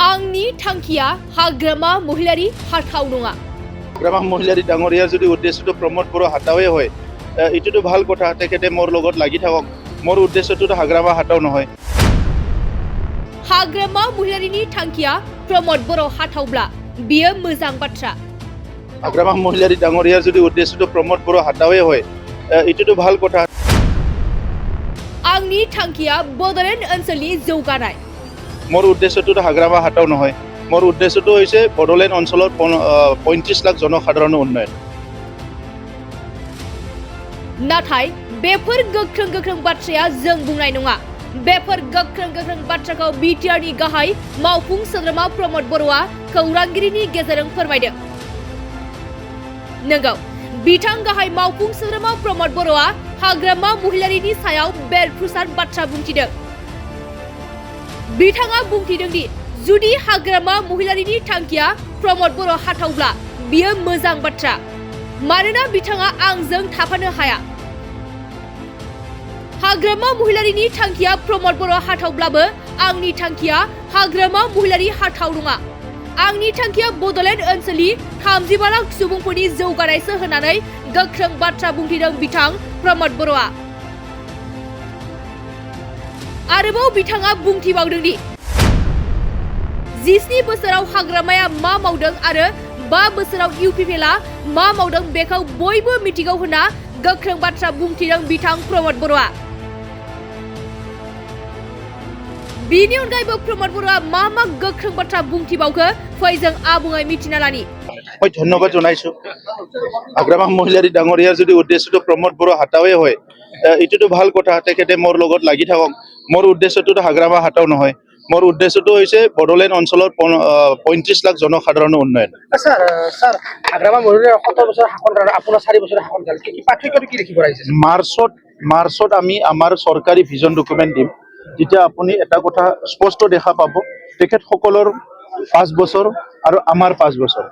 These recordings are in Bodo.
आंनि थांखिया हाग्रामा महिलारि हाथाव नङा। हाग्रामा महिलारि डाঙरियार যদি উদ্দেশ্যটো প্ৰমোট বৰ হাতাৱে হয় এটোটো ভাল কথা তেখেতে মোৰ লগত লাগি থাকক মোৰ উদ্দেশ্যটো হাগ্ৰামা হাতাও নহয় हाग्रामा महिलारिनि थांखिया प्रमोद बर' हाथावब्ला बियो मोजां बाथ्रा। हाग्रामा महिलारि डाঙरियार যদি উদ্দেশ্যটো প্ৰমোট বৰ হাতাৱে হয় এটোটো ভাল কথা आंनि थांखिया बड'लेण्ड ओनसोलनि जौगानाय। মোৰ উদ্দেশ্যটো হাগ্ৰামা হাতাও নহয় মোৰ উদ্দেশ্যটো হৈছে বড়োলেণ্ড অঞ্চলৰ 35 লাখ জনসাধাৰণৰ উন্নয়ন। नाथाय बेफोर गोख्रों बाथ्राया जों बुंनाय नङा। बेफोर गोख्रों बाथ्राखौ बिटिआरनि गाहाय मावफुं सोद्रोमा प्रमोद बर'आ खौरांगिरिनि गेजेरजों फोरमायदों। नंगौ बिथां गाहाय मावफुं सोद्रोमा प्रमोद बर'आ हाग्रामा महिलारिनि सायाव बेरफ्रुसार बाथ्रा बुंथिदों। बिथाङा बुंथिदों दि जुदि हाग्रामा महिलारिनि थांखिया प्रमोद बर' हाथावब्ला बियो मोजां बाथ्रा मानोना बिथाङा आंजों थाफानो हाया। हाग्रामा महिलारिनि थांखिया प्रमोद बर' हाथावब्लाबो आंनि थांखिया हाग्रामा महिलारि हाथाव नङा। आंनि थांखिया बड'लेण्ड ओनसोलनि 35 लाख सुबुंफोरनि जौगानायसो होननानै गोख्रों बाथ्रा बुंथिदों बिथां प्रमोद बर'आ। आरोबाव बिथाङा बुंथिबावदों दि 17 बोसोराव हाग्रामाया मा मावदों आरो 5 बोसोराव इउपिपिएलआ मा मावदों बेखौ बयबो मिथिगौ होनना गोख्रों बाथ्रा बुंथिदों बिथां प्रमोद बर'आ। बिनि अनगायैबो प्रमोद बर'आ मा गोख्रों बाथ्रा बुंथिबावखो फै जों आबुङै मिथिना लानि। মই ধন্যবাদ জনাইছো হাগ্ৰামা महिलारि ডাঙৰিয়াৰ যদি উদ্দেশ্যটো প্ৰমোট বৰ হাতাৱে হয় এটোটো ভাল কথা তেখেতে মোৰ লগত লাগি থাকক মোৰ উদ্দেশ্যটো হাগ্ৰামা হাতাও নহয় মোৰ উদ্দেশ্যটো হৈছে বড়োলেণ্ড অঞ্চলৰ 35 লাখ জনসাধাৰণৰ উন্নয়ন। স্যার হাগ্রামা মহিলার 17 বছর শাসন কাল আপনার 4 বছর শাসন কাল কি পার্থক্য কি দেখি পড়াইছে? মাৰ্চত আমি আমাৰ চৰকাৰী ভিজন ডকুমেণ্ট দিম যেতিয়া আপুনি এটা কথা স্পষ্ট দেখা পাব তেখেতসকলৰ 5 বছৰ আৰু আমাৰ 5 বছৰ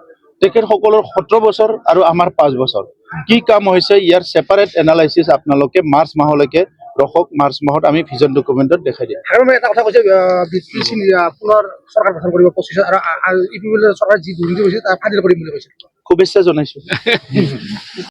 তেখেতসকলৰ 17 বছৰ আৰু আমাৰ 5 বছৰ কি কাম হৈছে ইয়াৰ সেপাৰেট এনালাইসিস আপোনালোকে মাৰ্চ মাহলৈকে ৰখক মাৰ্চ মাহত আমি ভিজন ডকুমেণ্টত দেখাই দিম। আৰু মই এটা কথা কৈছে বিটিসি পুনৰ সরকার গঠন কৰিব 25 আৰু ইপিএল সরকার যি দুৰ্নীতি হৈছে তাৰ ফাদিল কৰিম বুলি কৈছে। শুভেচ্ছা জনাইছো।